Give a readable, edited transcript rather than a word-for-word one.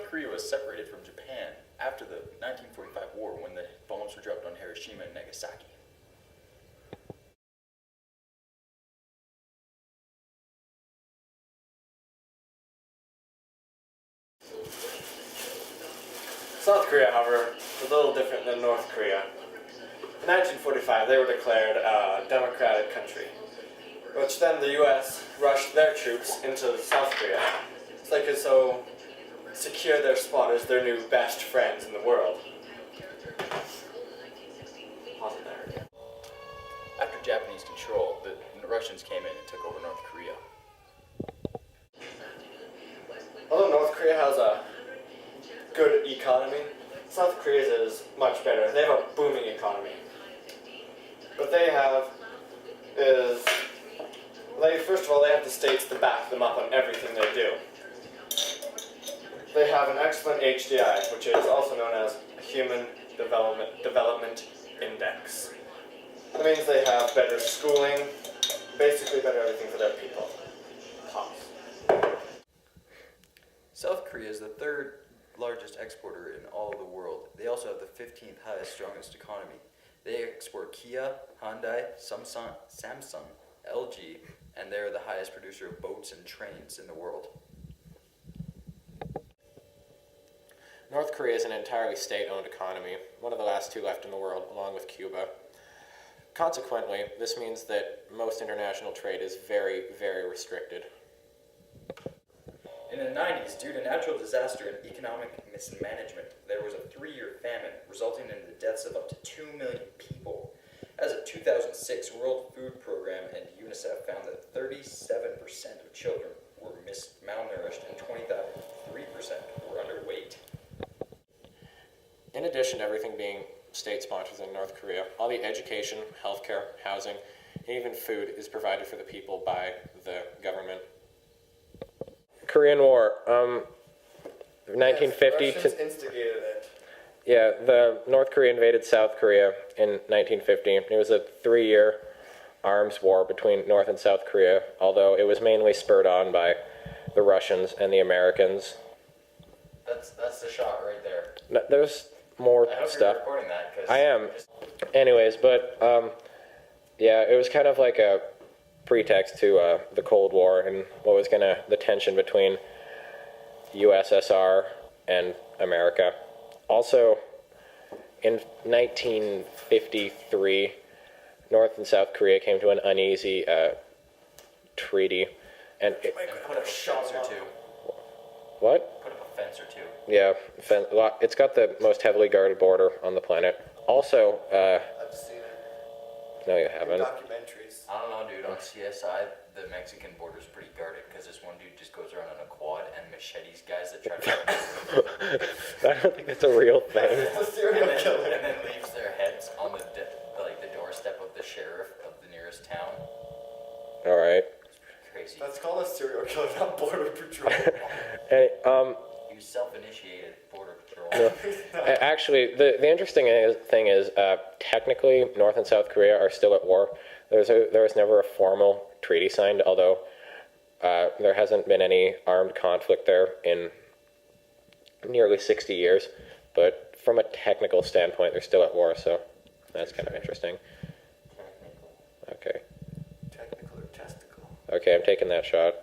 Korea was separated from Japan after the 1945 war when the bombs were dropped on Hiroshima and Nagasaki. South Korea, however, was a little different than North Korea. In 1945, they were declared a democratic country, which then the U.S. rushed their troops into South Korea so they could secure their spot as their new best friends in the world. Pause it there. After Japanese control, the Russians came in and took over North Korea. Although North Korea has a good economy, South Korea's is much better. They have a booming economy. What they have is, first of all, they have the states to back them up on everything they do. They have an excellent HDI, which is also known as a Human Development Index. That means they have better schooling, basically better everything for their people. Pause. South Korea is the third largest exporter in all of the world. They also have the 15th highest, strongest economy. They export Kia, Hyundai, Samsung, LG, and they're the highest producer of boats and trains in the world. North Korea is an entirely state-owned economy, one of the last two left in the world, along with Cuba. Consequently, this means that most international trade is very, very restricted. In the 90s, due to natural disaster and economic mismanagement, there was a 3-year famine, resulting in the deaths of up to 2 million people. As of 2006, World Food Program and UNICEF found that 37% of children were malnourished and 23% were underweight. In addition to everything being state-sponsored in North Korea, all the education, healthcare, housing, and even food is provided for the people by the government. Korean War, 1950 yes, Russians instigated it. Yeah, the North Korea invaded South Korea in 1950. It was a 3-year arms war between North and South Korea, although it was mainly spurred on by the Russians and the Americans. That's the shot right there. There's more I hope stuff. you're recording that, because I am. Anyways, but yeah, it was kind of like a pretext to the Cold War and what was the tension between USSR and America. Also, in 1953, North and South Korea came to an uneasy treaty, and put up a fence or two. What? Put up a fence or two. Yeah, it's got the most heavily guarded border on the planet. Also, I've seen it. no, you In haven't. documentaries. I don't know, dude. On CSI, the Mexican border's pretty guarded because this one dude just goes around on a quad and machetes guys that try to. I don't think that's a real thing. It's a serial killer. and then leaves their heads on the doorstep of the sheriff of the nearest town. All right. It's pretty crazy. That's called a serial killer, not border patrol. Hey, He was self-initiated border patrol. actually, the interesting thing is, technically, North and South Korea are still at war. There was never a formal treaty signed, although there hasn't been any armed conflict there in nearly 60 years. But from a technical standpoint, they're still at war, so that's kind of interesting. Okay. Technical or testicle? Okay, I'm taking that shot.